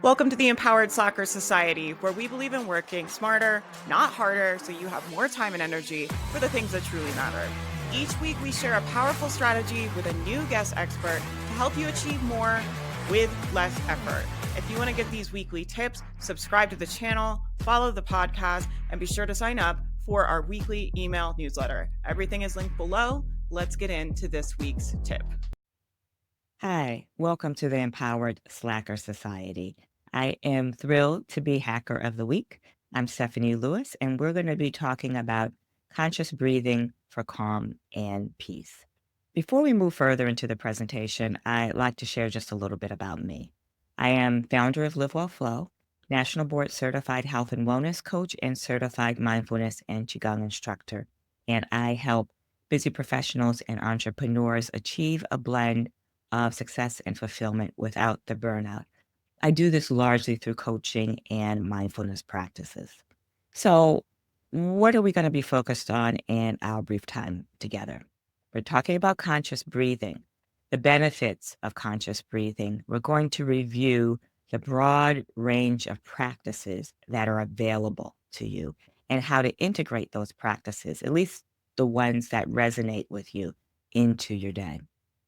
Welcome to the Empowered Slacker Society, where we believe in working smarter, not harder, so you have more time and energy for the things that truly matter. Each week, we share a powerful strategy with a new guest expert to help you achieve more with less effort. If you want to get these weekly tips, subscribe to the channel, follow the podcast, and be sure to sign up for our weekly email newsletter. Everything is linked below. Let's get into this week's tip. Hi, welcome to the Empowered Slacker Society. I am thrilled to be Hacker of the Week. I'm Stephanie Lewis, and we're going to be talking about conscious breathing for calm and peace. Before we move further into the presentation, I'd like to share just a little bit about me. I am founder of LiveWell Flow, National Board Certified Health and Wellness Coach, and Certified Mindfulness and Qigong Instructor. And I help busy professionals and entrepreneurs achieve a blend of success and fulfillment without the burnout. I do this largely through coaching and mindfulness practices. So, what are we going to be focused on in our brief time together? We're talking about conscious breathing, the benefits of conscious breathing. We're going to review the broad range of practices that are available to you and how to integrate those practices, at least the ones that resonate with you, into your day.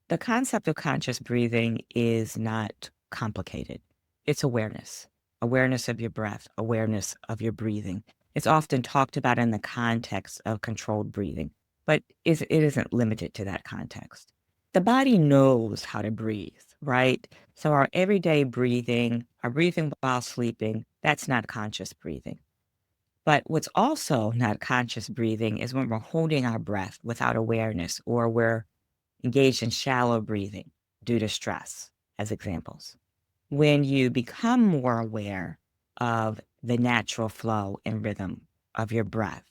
The concept of conscious breathing is not complicated. It's awareness, awareness of your breath, awareness of your breathing. It's often talked about in the context of controlled breathing, but it isn't limited to that context. The body knows how to breathe, right? So our everyday breathing, our breathing while sleeping, that's not conscious breathing. But what's also not conscious breathing is when we're holding our breath without awareness, or we're engaged in shallow breathing due to stress, as examples. When you become more aware of the natural flow and rhythm of your breath,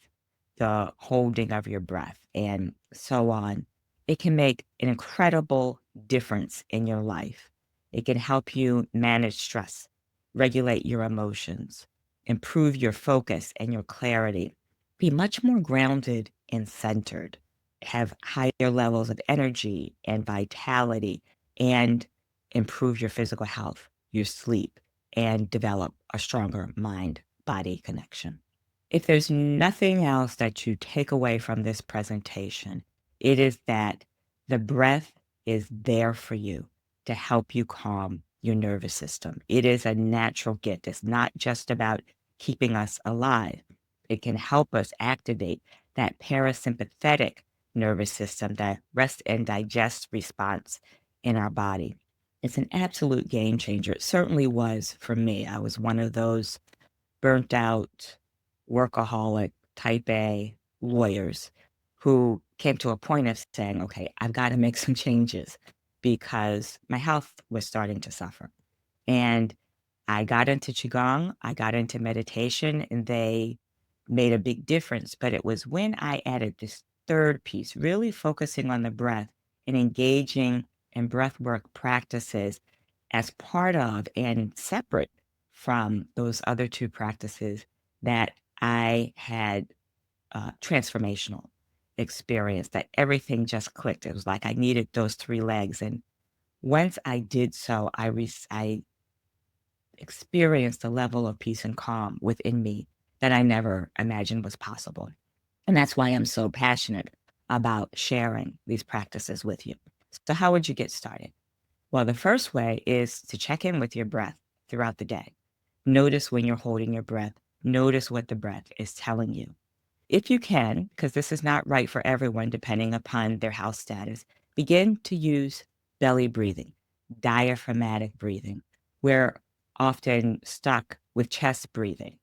the holding of your breath, and so on, it can make an incredible difference in your life. It can help you manage stress, regulate your emotions, improve your focus and your clarity, be much more grounded and centered, have higher levels of energy and vitality, and improve your physical health, your sleep, and develop a stronger mind-body connection. If there's nothing else that you take away from this presentation, it is that the breath is there for you to help you calm your nervous system. It is a natural gift. It's not just about keeping us alive. It can help us activate that parasympathetic nervous system, that rest and digest response in our body. It's an absolute game changer. It certainly was for me. I was one of those burnt out, workaholic, type A lawyers who came to a point of saying, okay, I've got to make some changes because my health was starting to suffer. And I got into Qigong, I got into meditation, and they made a big difference. But it was when I added this third piece, really focusing on the breath and engaging in breathwork practices as part of and separate from those other two practices, that I had transformational experience, that everything just clicked. It was like I needed those three legs. And once I did so, I experienced a level of peace and calm within me that I never imagined was possible. And that's why I'm so passionate about sharing these practices with you. So how would you get started? Well, the first way is to check in with your breath throughout the day. Notice when you're holding your breath. Notice what the breath is telling you. If you can, because this is not right for everyone depending upon their health status, begin to use belly breathing, diaphragmatic breathing. We're often stuck with chest breathing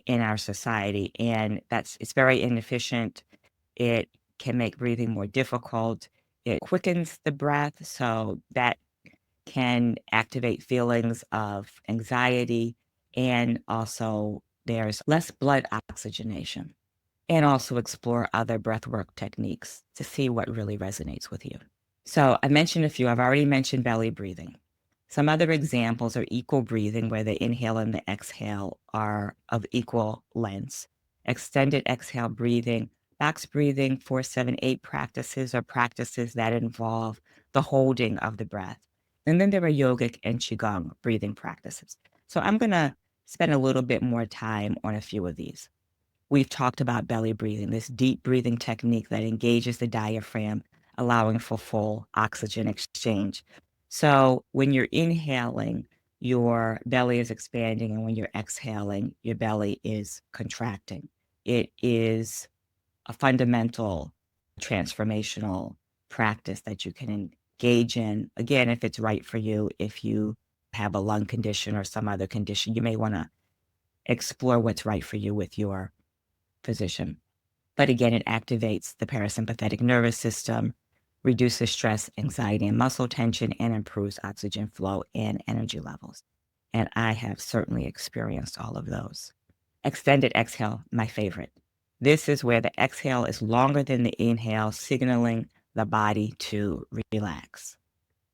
in our society, and it's very inefficient. It can make breathing more difficult. It quickens the breath, so that can activate feelings of anxiety, and also there's less blood oxygenation. And also explore other breathwork techniques to see what really resonates with you. So I mentioned a few. I've already mentioned belly breathing. Some other examples are equal breathing, where the inhale and the exhale are of equal lengths. Extended exhale breathing, box breathing, 4-7-8 practices are practices that involve the holding of the breath. And then there are yogic and Qigong breathing practices. So I'm going to spend a little bit more time on a few of these. We've talked about belly breathing, this deep breathing technique that engages the diaphragm, allowing for full oxygen exchange. So when you're inhaling, your belly is expanding, and when you're exhaling, your belly is contracting. It is a fundamental transformational practice that you can engage in. Again, if it's right for you, if you have a lung condition or some other condition, you may want to explore what's right for you with your physician. But again, it activates the parasympathetic nervous system, reduces stress, anxiety, and muscle tension, and improves oxygen flow and energy levels. And I have certainly experienced all of those. Extended exhale, my favorite. This is where the exhale is longer than the inhale, signaling the body to relax.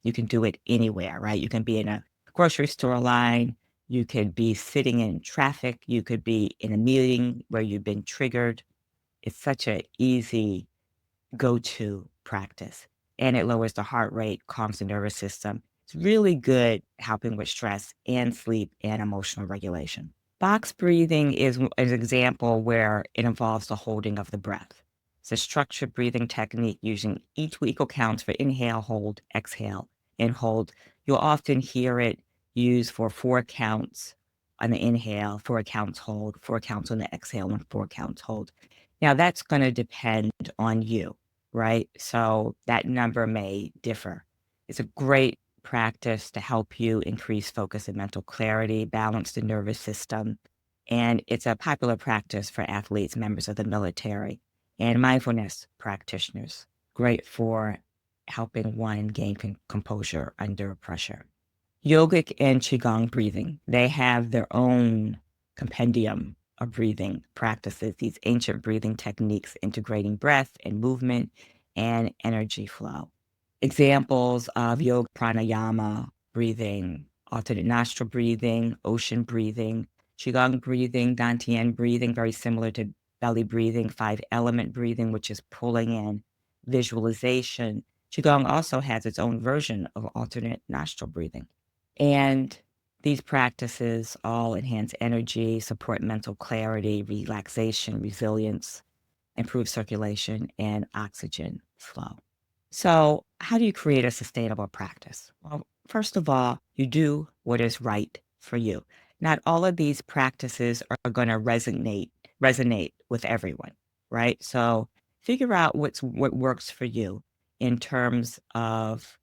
You can do it anywhere, right? You can be in a grocery store line. You could be sitting in traffic. You could be in a meeting where you've been triggered. It's such an easy go-to practice. And it lowers the heart rate, calms the nervous system. It's really good helping with stress and sleep and emotional regulation. Box breathing is an example where it involves the holding of the breath. It's a structured breathing technique using each equal counts for inhale, hold, exhale, and hold. You'll often hear it used for 4 counts on the inhale, 4 counts hold, 4 counts on the exhale, and 4 counts hold. Now, that's going to depend on you, right? So that number may differ. It's a great practice to help you increase focus and mental clarity, balance the nervous system. And it's a popular practice for athletes, members of the military, and mindfulness practitioners. Great for helping one gain composure under pressure. Yogic and Qigong breathing, they have their own compendium of breathing practices, these ancient breathing techniques integrating breath and movement and energy flow. Examples of yoga pranayama breathing, alternate nostril breathing, ocean breathing, Qigong breathing, Dantian breathing, very similar to belly breathing, 5-element breathing, which is pulling in, visualization. Qigong also has its own version of alternate nostril breathing. And these practices all enhance energy, support mental clarity, relaxation, resilience, improve circulation, and oxygen flow. So, how do you create a sustainable practice? Well, first of all, you do what is right for you. Not all of these practices are going to resonate with everyone, right? So, figure out what works for you in terms of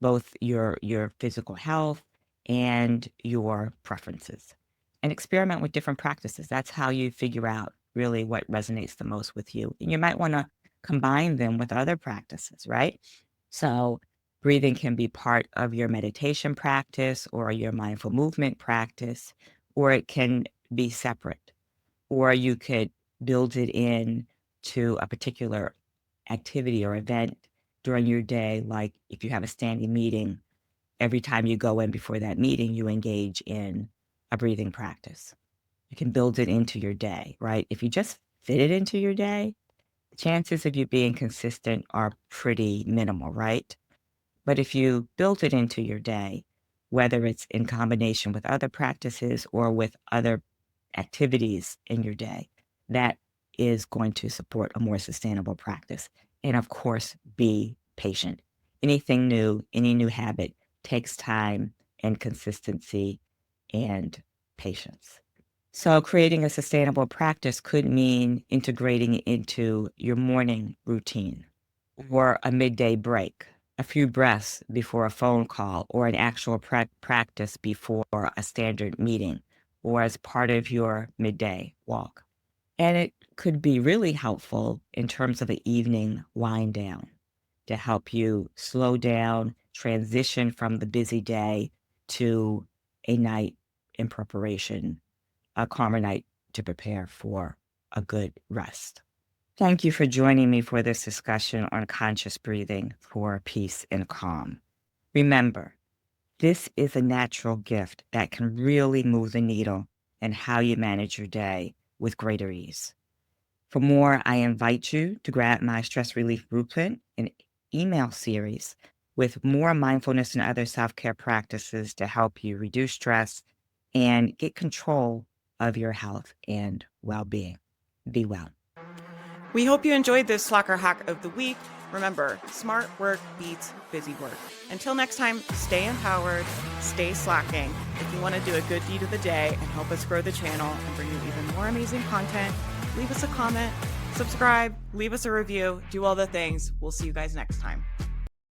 both your physical health and your preferences, and experiment with different practices. That's how you figure out really what resonates the most with you. And you might want to combine them with other practices, right? So breathing can be part of your meditation practice or your mindful movement practice, or it can be separate, or you could build it in to a particular activity or event during your day. Like if you have a standing meeting, every time you go in before that meeting, you engage in a breathing practice. You can build it into your day, right? If you just fit it into your day, the chances of you being consistent are pretty minimal, right? But if you build it into your day, whether it's in combination with other practices or with other activities in your day, that is going to support a more sustainable practice. And of course, be patient. Anything new, any new habit takes time and consistency and patience. So creating a sustainable practice could mean integrating it into your morning routine or a midday break, a few breaths before a phone call, or an actual practice before a standard meeting, or as part of your midday walk. And it could be really helpful in terms of the evening wind down to help you slow down, transition from the busy day to a night in preparation, a calmer night to prepare for a good rest. Thank you for joining me for this discussion on conscious breathing for peace and calm. Remember, this is a natural gift that can really move the needle in how you manage your day with greater ease. For more, I invite you to grab my Stress Relief Blueprint, an email series with more mindfulness and other self-care practices to help you reduce stress, and get control of your health and well-being. Be well. We hope you enjoyed this Slacker hack of the week. Remember, smart work beats busy work. Until next time, stay empowered, stay slacking. If you want to do a good deed of the day and help us grow the channel and bring you even more amazing content, leave us a comment, subscribe, leave us a review, do all the things. We'll see you guys next time.